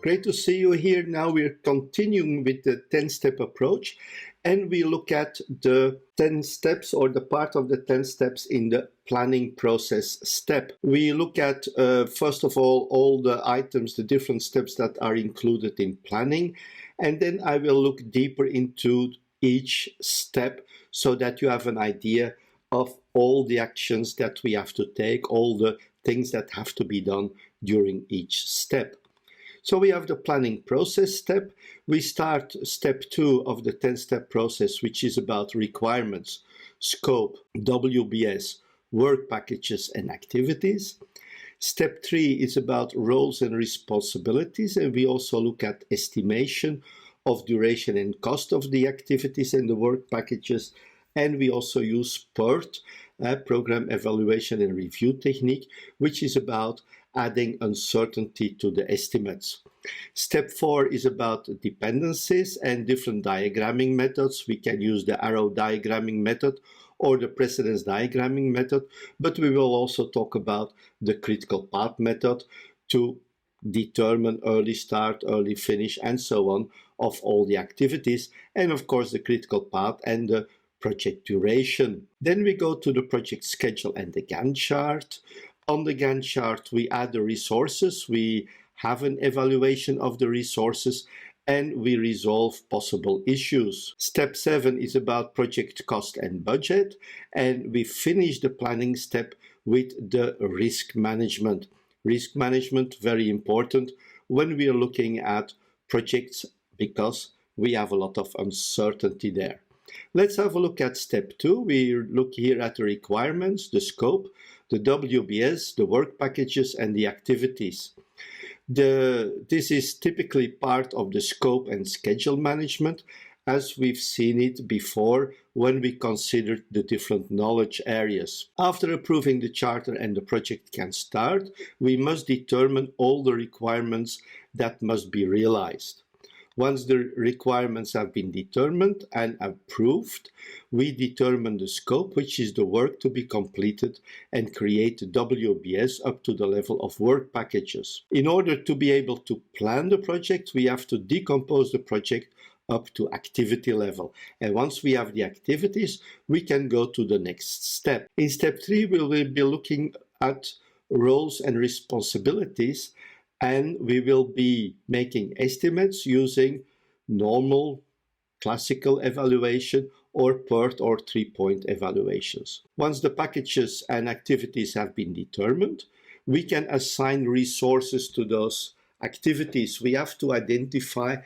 Great to see you here. Now we're continuing with the 10-step approach, and we look at the 10 steps or the part of the 10 steps in the planning process step. We look at, first of all the items, the different steps that are included in planning, and then I will look deeper into each step so that you have an idea of all the actions that we have to take, all the things that have to be done during each step. So we have the planning process step. We start step 2 of the 10-step process, which is about requirements, scope, WBS, work packages and activities. Step 3 is about roles and responsibilities, and we also look at estimation of duration and cost of the activities and the work packages. And we also use PERT, Program Evaluation and Review Technique, which is about adding uncertainty to the estimates. Step 4 is about dependencies and different diagramming methods. We can use the arrow diagramming method or the precedence diagramming method, but we will also talk about the critical path method to determine early start, early finish, and so on of all the activities, and of course the critical path and the project duration. Then we go to the project schedule and the Gantt chart. On the Gantt chart, we add the resources, we have an evaluation of the resources, and we resolve possible issues. Step 7 is about project cost and budget, and we finish the planning step with the risk management. Risk management, very important when we are looking at projects because we have a lot of uncertainty there. Let's have a look at step 2. We look here at the requirements, the scope, the WBS, the work packages, and the activities. This is typically part of the scope and schedule management, as we've seen it before when we considered the different knowledge areas. After approving the charter and the project can start, we must determine all the requirements that must be realized. Once the requirements have been determined and approved, we determine the scope, which is the work to be completed, and create the WBS up to the level of work packages. In order to be able to plan the project, we have to decompose the project up to activity level. And once we have the activities, we can go to the next step. In step 3, we will be looking at roles and responsibilities, and we will be making estimates using normal classical evaluation or PERT or 3-point evaluations. Once the packages and activities have been determined, we can assign resources to those activities. We have to identify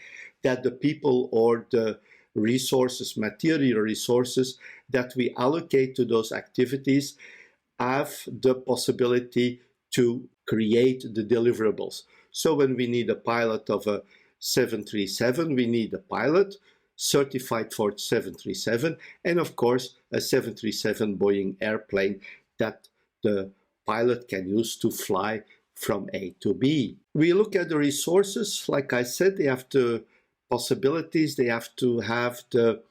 that the people or the resources, material resources that we allocate to those activities have the possibility to create the deliverables. So when we need a pilot of a 737, we need a pilot certified for 737, and of course a 737 Boeing airplane that the pilot can use to fly from A to B. We look at the resources. Like I said, they have the possibilities, they have to have the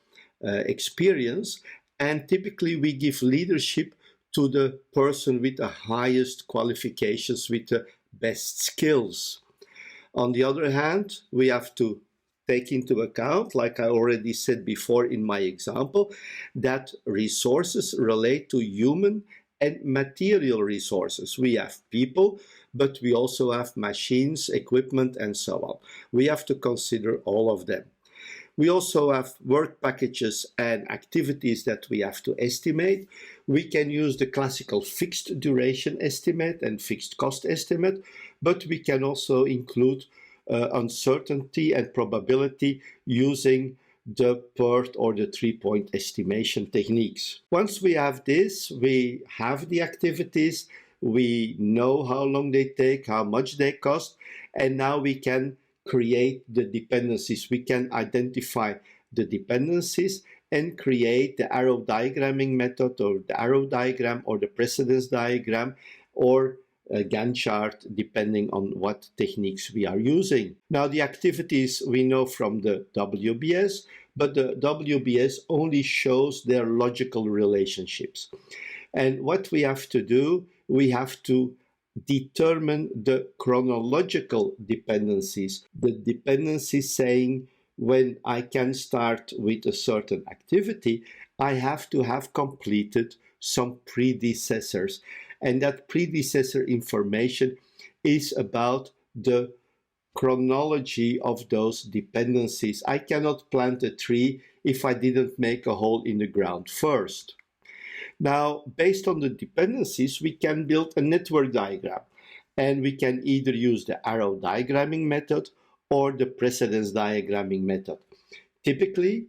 experience, and typically we give leadership to the person with the highest qualifications, with the best skills. On the other hand, we have to take into account, like I already said before in my example, that resources relate to human and material resources. We have people, but we also have machines, equipment, and so on. We have to consider all of them. We also have work packages and activities that we have to estimate. We can use the classical fixed duration estimate and fixed cost estimate, but we can also include uncertainty and probability using the PERT or the 3-point estimation techniques. Once we have this, we have the activities, we know how long they take, how much they cost, and now we can create the dependencies. We can identify the dependencies and create the arrow diagramming method or the arrow diagram or the precedence diagram or a Gantt chart, depending on what techniques we are using. Now the activities we know from the WBS, but the WBS only shows their logical relationships. And what we have to do, we have to determine the chronological dependencies. The dependencies saying when I can start with a certain activity, I have to have completed some predecessors. And that predecessor information is about the chronology of those dependencies. I cannot plant a tree if I didn't make a hole in the ground first. Now, based on the dependencies, we can build a network diagram, and we can either use the arrow diagramming method or the precedence diagramming method. Typically,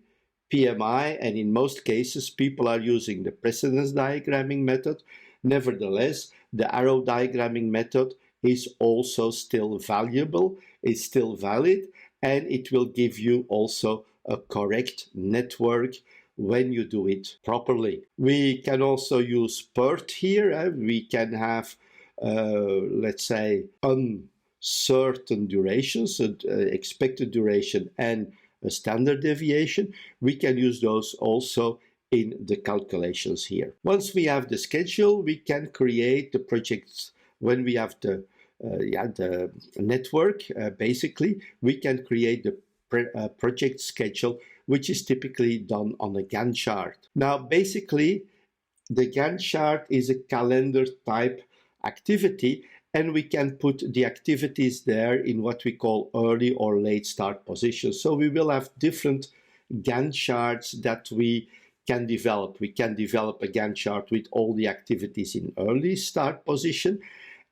PMI, and in most cases, people are using the precedence diagramming method. Nevertheless, the arrow diagramming method is also still valuable, is still valid, and it will give you also a correct network when you do it properly. We can also use PERT here. We can have, let's say, uncertain durations, expected duration and a standard deviation. We can use those also in the calculations here. Once we have the schedule, we can create the projects. When we have the network, basically, we can create the project schedule, which is typically done on a Gantt chart. Now, basically, the Gantt chart is a calendar type activity, and we can put the activities there in what we call early or late start positions. So we will have different Gantt charts that we can develop. We can develop a Gantt chart with all the activities in early start position,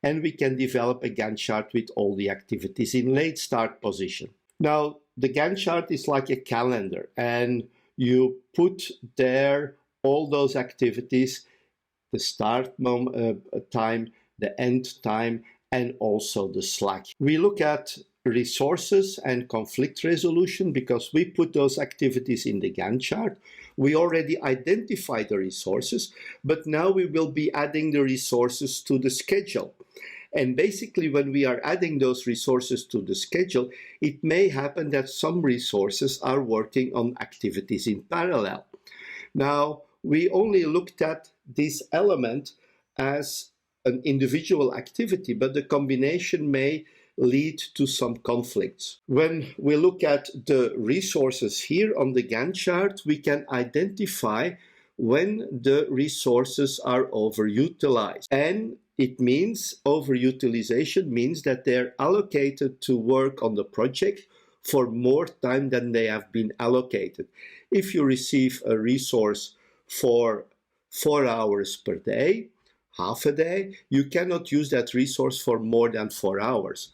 and we can develop a Gantt chart with all the activities in late start position. Now, the Gantt chart is like a calendar, and you put there all those activities, the start time, the end time, and also the slack. We look at resources and conflict resolution because we put those activities in the Gantt chart. We already identified the resources, but now we will be adding the resources to the schedule. And basically, when we are adding those resources to the schedule, it may happen that some resources are working on activities in parallel. Now, we only looked at this element as an individual activity, but the combination may lead to some conflicts. When we look at the resources here on the Gantt chart, we can identify when the resources are overutilized. And it means overutilization means that they're allocated to work on the project for more time than they have been allocated. If you receive a resource for 4 hours per day, half a day, you cannot use that resource for more than 4 hours.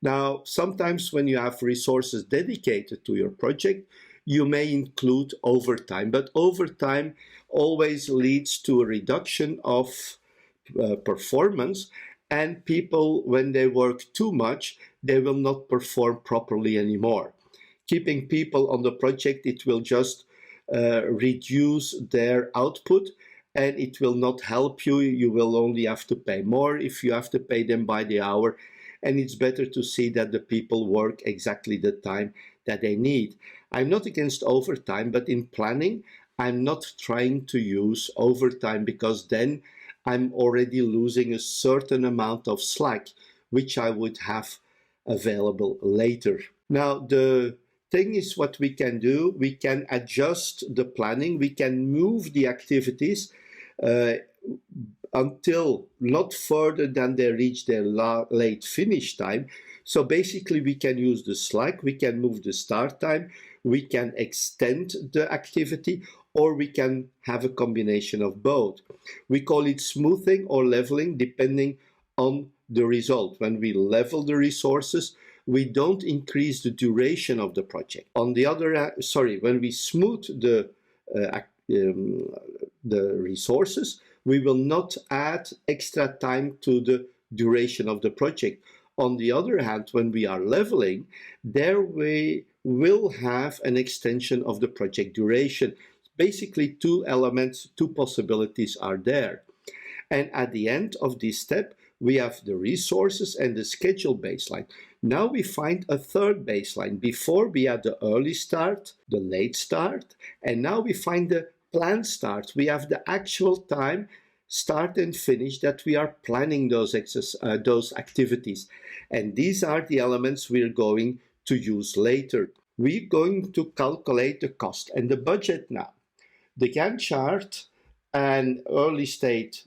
Now, sometimes when you have resources dedicated to your project, you may include overtime, but overtime always leads to a reduction of performance, and people, when they work too much, they will not perform properly anymore. Keeping people on the project, it will just reduce their output, and it will not help you. You will only have to pay more if you have to pay them by the hour, and it's better to see that the people work exactly the time that they need. I'm not against overtime, but in planning, I'm not trying to use overtime because then I'm already losing a certain amount of slack, which I would have available later. Now, the thing is what we can do, we can adjust the planning, we can move the activities until not further than they reach their late finish time. So basically we can use the slack, we can move the start time, we can extend the activity, or we can have a combination of both. We call it smoothing or leveling depending on the result. When we level the resources, we don't increase the duration of the project. On the other hand, when we smooth the resources, we will not add extra time to the duration of the project. On the other hand, when we are leveling, there we will have an extension of the project duration. Basically, two elements, two possibilities are there. And at the end of this step, we have the resources and the schedule baseline. Now we find a third baseline. Before we had the early start, the late start, and now we find the planned start. We have the actual time start and finish that we are planning those activities. And these are the elements we're going to use later. We're going to calculate the cost and the budget now. The Gantt chart and early state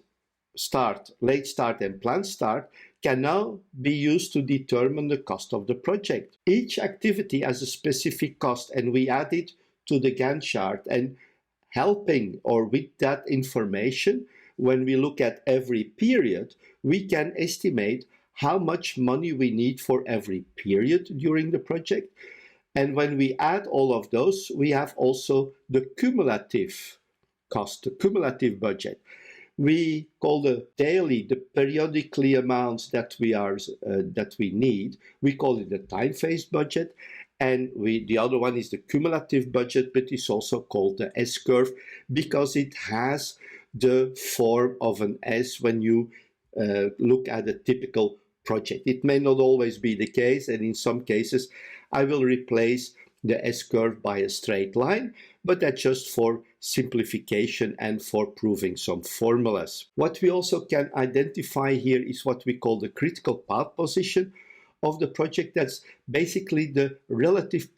start, late start, and planned start can now be used to determine the cost of the project. Each activity has a specific cost, and we add it to the Gantt chart. And helping or with that information, when we look at every period, we can estimate how much money we need for every period during the project. And when we add all of those, we have also the cumulative cost, the cumulative budget. We call the periodically amounts that we need. We call it the time-phased budget, and the other one is the cumulative budget, but it's also called the S-curve because it has the form of an S when you look at a typical project. It may not always be the case, and in some cases I will replace the S-curve by a straight line, but that's just for simplification and for proving some formulas. What we also can identify here is what we call the critical path position of the project. That's basically the relative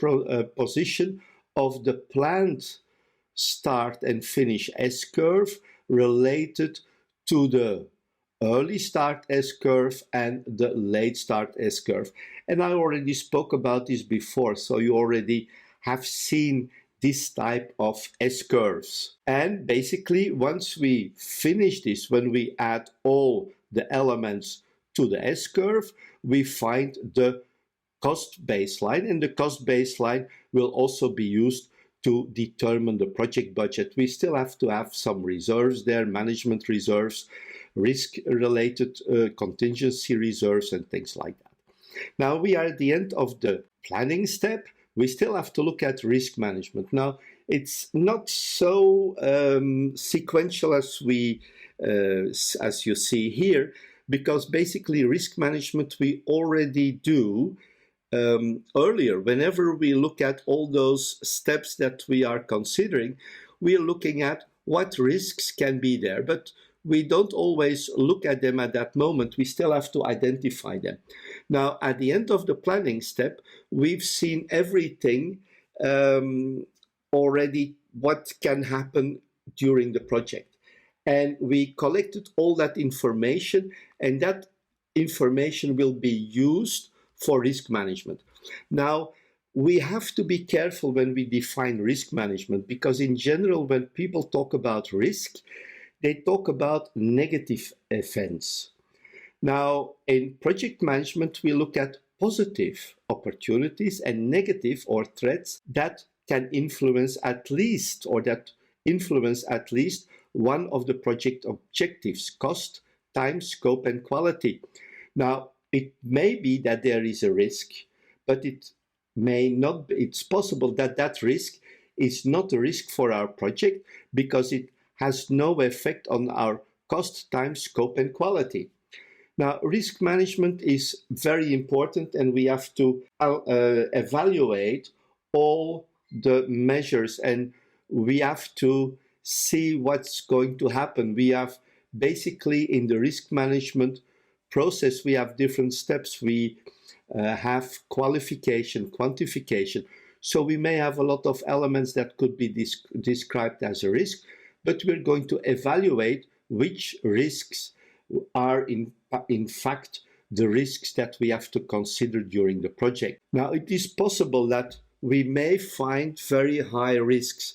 position of the planned start and finish S-curve related to the early start S-curve and the late start S-curve. And I already spoke about this before, so you already have seen this type of S-curves. And basically, once we finish this, when we add all the elements to the S-curve, we find the cost baseline, and the cost baseline will also be used to determine the project budget. We still have to have some reserves there, management reserves, risk-related contingency reserves, and things like that. Now we are at the end of the planning step. We still have to look at risk management. Now, it's not so sequential as you see here, because basically risk management we already do earlier. Whenever we look at all those steps that we are considering, we are looking at what risks can be there, but we don't always look at them at that moment. We still have to identify them. Now, at the end of the planning step, we've seen everything already, what can happen during the project. And we collected all that information, and that information will be used for risk management. Now, we have to be careful when we define risk management, because in general, when people talk about risk, they talk about negative events. Now, in project management, we look at positive opportunities and negative or threats that can influence at least one of the project objectives: cost, time, scope, and quality. Now, it may be that there is a risk, but it may not. It's possible that that risk is not a risk for our project because it has no effect on our cost, time, scope, and quality. Now, risk management is very important, and we have to evaluate all the measures, and we have to see what's going to happen. We have basically in the risk management process, we have different steps. We have qualification, quantification. So we may have a lot of elements that could be described as a risk, but we're going to evaluate which risks are in fact the risks that we have to consider during the project. Now, it is possible that we may find very high risks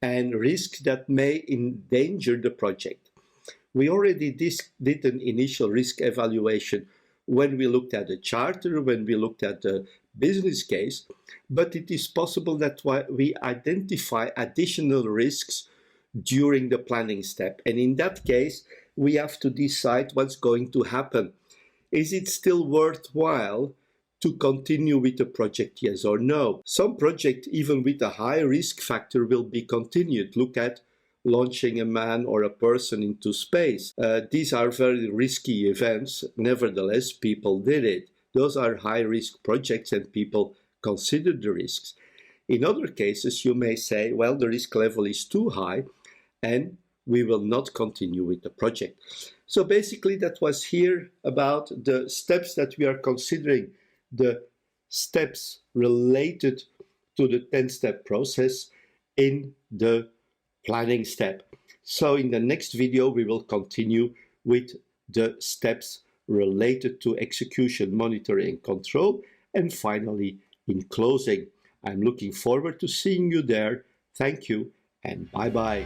and risks that may endanger the project. We already did an initial risk evaluation when we looked at the charter, when we looked at the business case, but it is possible that we identify additional risks during the planning step. And in that case, we have to decide what's going to happen. Is it still worthwhile to continue with the project, yes or no? Some project, even with a high risk factor, will be continued. Look at launching a man or a person into space. These are very risky events. Nevertheless, people did it. Those are high risk projects and people considered the risks. In other cases, you may say, well, the risk level is too high and we will not continue with the project. So basically that was here about the steps that we are considering, the steps related to the 10-step process in the planning step. So in the next video, we will continue with the steps related to execution, monitoring, control, and finally in closing. I'm looking forward to seeing you there. Thank you and bye-bye.